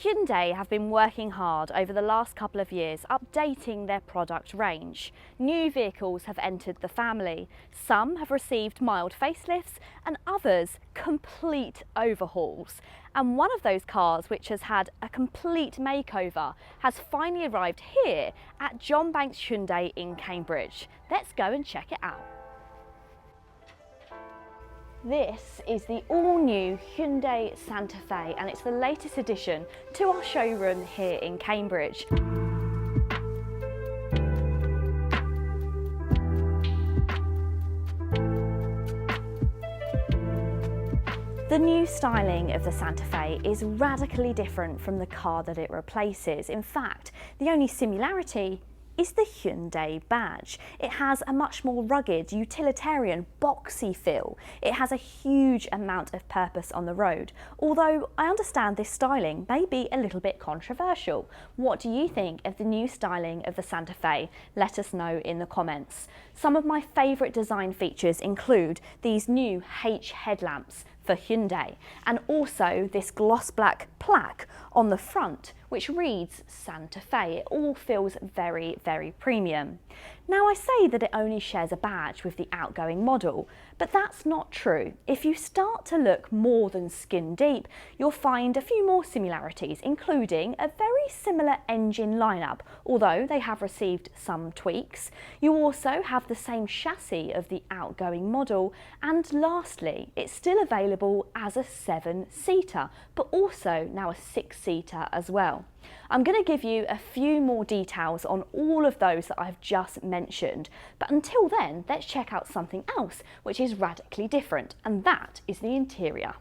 Hyundai have been working hard over the last couple of years updating their product range. New vehicles have entered the family. Some have received mild facelifts and others complete overhauls. And one of those cars, which has had a complete makeover, has finally arrived here at John Banks Hyundai in Cambridge. Let's go and check it out. This is the all-new Hyundai Santa Fe and it's the latest addition to our showroom here in Cambridge. The new styling of the Santa Fe is radically different from the car that it replaces. In fact, the only similarity is the Hyundai badge. It has a much more rugged, utilitarian, boxy feel. It has a huge amount of purpose on the road, although I understand this styling may be a little bit controversial. What do you think of the new styling of the Santa Fe? Let us know in the comments. Some of my favourite design features include these new H headlamps for Hyundai, and also this gloss black plaque on the front which reads Santa Fe. It all feels very, very premium. Now I say that it only shares a badge with the outgoing model, but that's not true. If you start to look more than skin deep, you'll find a few more similarities, including a very similar engine lineup, although they have received some tweaks. You also have the same chassis of the outgoing model, and lastly, it's still available as a 7-seater, but also now a 6-seater as well. I'm going to give you a few more details on all of those that I've just mentioned, but until then, let's check out something else which is radically different, and that is the interior.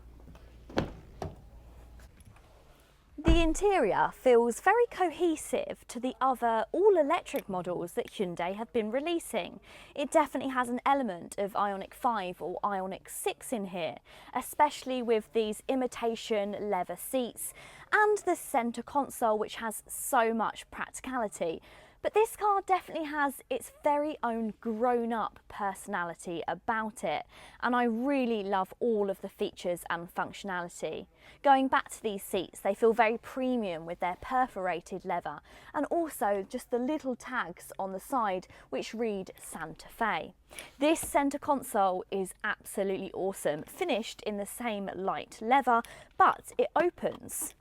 The interior feels very cohesive to the other all-electric models that Hyundai have been releasing. It definitely has an element of Ioniq 5 or Ioniq 6 in here, especially with these imitation leather seats and the centre console, which has so much practicality. But this car definitely has its very own grown-up personality about it, and I really love all of the features and functionality. Going back to these seats, they feel very premium with their perforated leather, and also just the little tags on the side which read Santa Fe. This centre console is absolutely awesome, finished in the same light leather, but it opens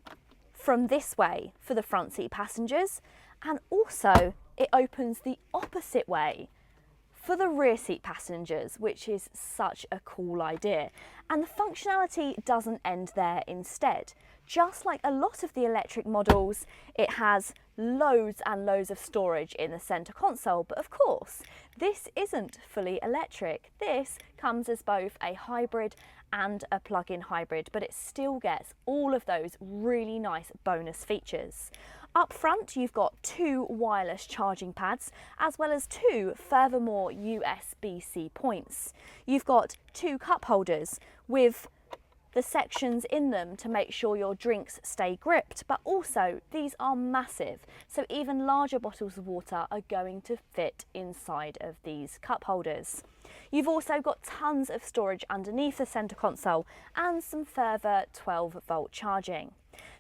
from this way for the front seat passengers, and also it opens the opposite way for the rear seat passengers, which is such a cool idea. And the functionality doesn't end there instead. Just like a lot of the electric models, it has loads and loads of storage in the centre console, but of course, this isn't fully electric. This comes as both a hybrid and a plug-in hybrid, but it still gets all of those really nice bonus features. Up front, you've got 2 wireless charging pads, as well as 2 furthermore USB-C points. You've got 2 cup holders with the sections in them to make sure your drinks stay gripped, but also these are massive, so even larger bottles of water are going to fit inside of these cup holders. You've also got tons of storage underneath the centre console and some further 12-volt charging.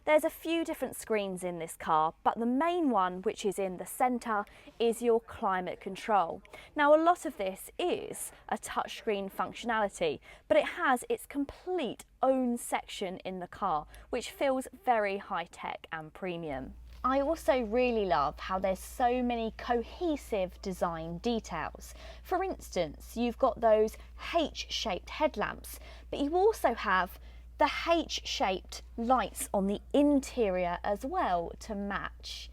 There's a few different screens in this car, but the main one, which is in the centre, is your climate control. Now, a lot of this is a touchscreen functionality, but it has its complete own section in the car, which feels very high-tech and premium. I also really love how there's so many cohesive design details. For instance, you've got those H-shaped headlamps, but you also have the H-shaped lights on the interior as well to match.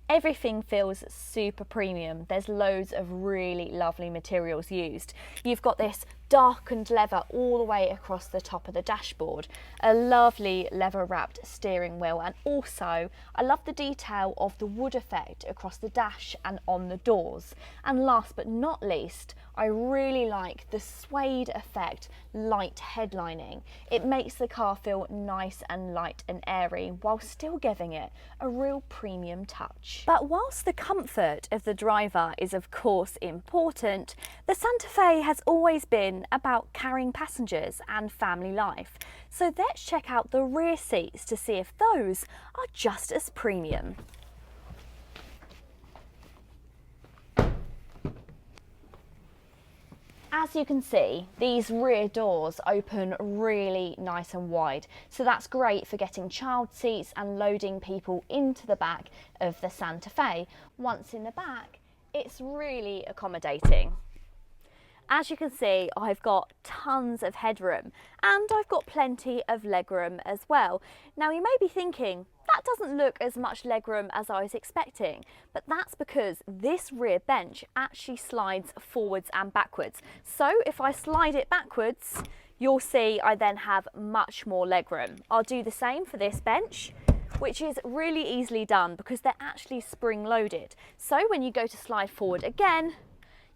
Everything feels super premium. There's loads of really lovely materials used. You've got this darkened leather all the way across the top of the dashboard, a lovely leather wrapped steering wheel, and also I love the detail of the wood effect across the dash and on the doors. And last but not least, I really like the suede effect light headlining. It makes the car feel nice and light and airy while still giving it a real premium touch. But whilst the comfort of the driver is of course important, the Santa Fe has always been thinking about carrying passengers and family life. So let's check out the rear seats to see if those are just as premium. As you can see, these rear doors open really nice and wide, so that's great for getting child seats and loading people into the back of the Santa Fe. Once in the back, it's really accommodating. As you can see, I've got tons of headroom and I've got plenty of legroom as well. Now you may be thinking, that doesn't look as much legroom as I was expecting, but that's because this rear bench actually slides forwards and backwards. So if I slide it backwards, you'll see I then have much more legroom. I'll do the same for this bench, which is really easily done because they're actually spring loaded. So when you go to slide forward again,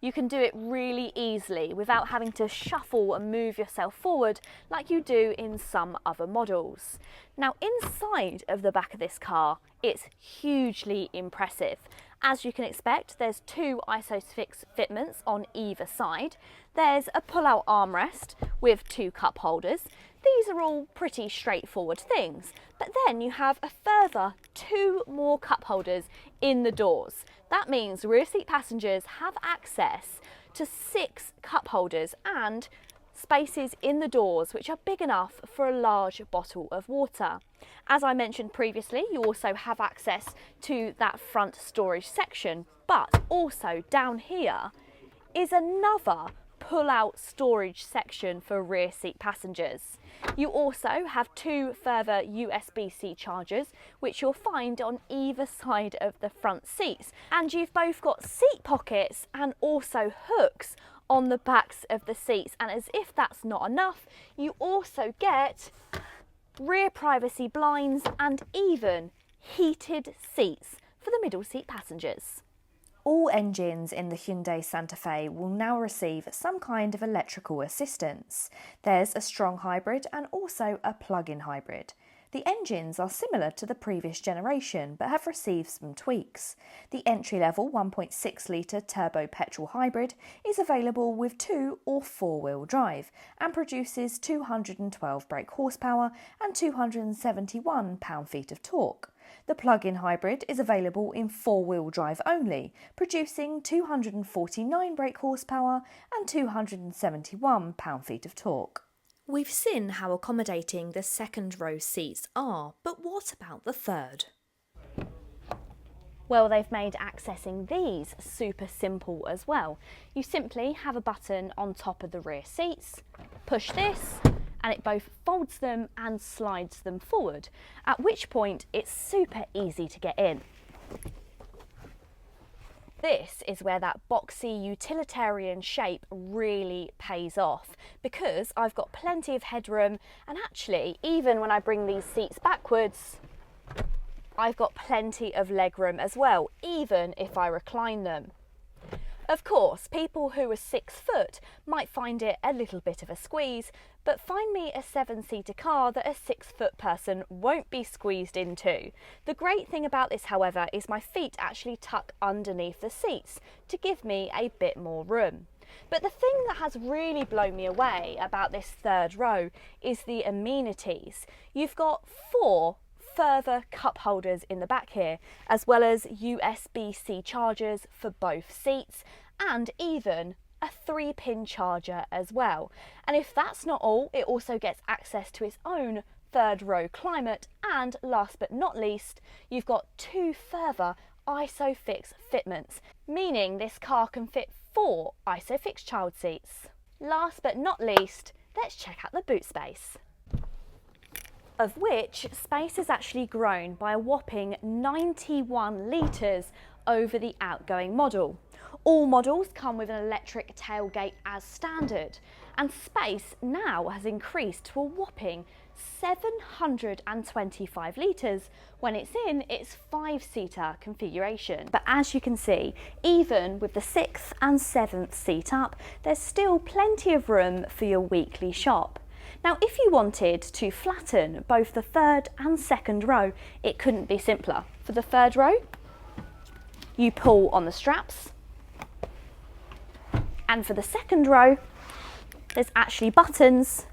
you can do it really easily without having to shuffle and move yourself forward like you do in some other models. Now inside of the back of this car, it's hugely impressive. As you can expect, there's two ISOFIX fitments on either side. There's a pull-out armrest with two cup holders. These are all pretty straightforward things, but then you have a further two more cup holders in the doors. That means rear seat passengers have access to 6 cup holders and spaces in the doors which are big enough for a large bottle of water. As I mentioned previously, you also have access to that front storage section, but also down here is another pull-out storage section for rear seat passengers. You also have 2 further USB-C chargers which you'll find on either side of the front seats, and you've both got seat pockets and also hooks on the backs of the seats, and as if that's not enough, you also get rear privacy blinds and even heated seats for the middle seat passengers. All engines in the Hyundai Santa Fe will now receive some kind of electrical assistance. There's a strong hybrid and also a plug-in hybrid. The engines are similar to the previous generation but have received some tweaks. The entry-level 1.6 litre turbo petrol hybrid is available with 2 or 4-wheel drive and produces 212 brake horsepower and 271 pound-feet of torque. The plug-in hybrid is available in 4-wheel drive only, producing 249 brake horsepower and 271 pound-feet of torque. We've seen how accommodating the second row seats are, but what about the third? Well, they've made accessing these super simple as well. You simply have a button on top of the rear seats, push this, and it both folds them and slides them forward, at which point it's super easy to get in. This is where that boxy utilitarian shape really pays off, because I've got plenty of headroom, and actually even when I bring these seats backwards, I've got plenty of legroom as well, even if I recline them. Of course, people who are 6 foot might find it a little bit of a squeeze, but find me a 7-seater car that a 6-foot person won't be squeezed into. The great thing about this, however, is my feet actually tuck underneath the seats to give me a bit more room. But the thing that has really blown me away about this third row is the amenities. You've got 4 further cup holders in the back here, as well as USB-C chargers for both seats and even a 3-pin charger as well. And if that's not all, it also gets access to its own third row climate, and last but not least, you've got 2 further ISOFIX fitments, meaning this car can fit 4 ISOFIX child seats. Last but not least, let's check out the boot space, of which space has actually grown by a whopping 91 litres over the outgoing model. All models come with an electric tailgate as standard, and space now has increased to a whopping 725 litres when it's in its 5-seater configuration. But as you can see, even with the 6th and 7th seat up, there's still plenty of room for your weekly shop. Now, if you wanted to flatten both the third and second row, it couldn't be simpler. For the third row, you pull on the straps, and for the second row, there's actually buttons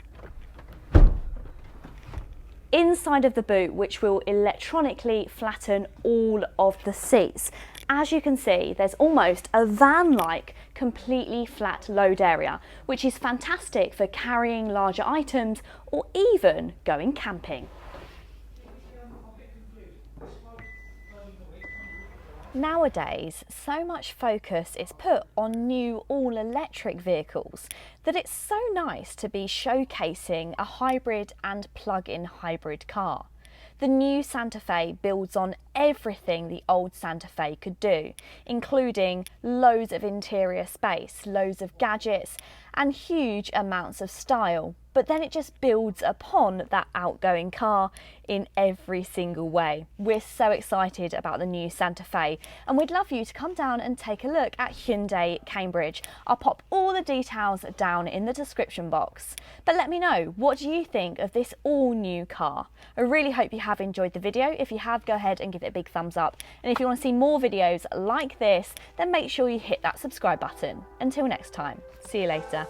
inside of the boot which will electronically flatten all of the seats. As you can see, there's almost a van-like completely flat load area, which is fantastic for carrying larger items or even going camping. Nowadays, so much focus is put on new all-electric vehicles that it's so nice to be showcasing a hybrid and plug-in hybrid car. The new Santa Fe builds on everything the old Santa Fe could do, including loads of interior space, loads of gadgets, and huge amounts of style. But then it just builds upon that outgoing car in every single way. We're so excited about the new Santa Fe, and we'd love you to come down and take a look at Hyundai Cambridge. I'll pop all the details down in the description box. But let me know, what do you think of this all new car? I really hope you have enjoyed the video. If you have, go ahead and give it a big thumbs up. And if you want to see more videos like this, then make sure you hit that subscribe button. Until next time, see you later.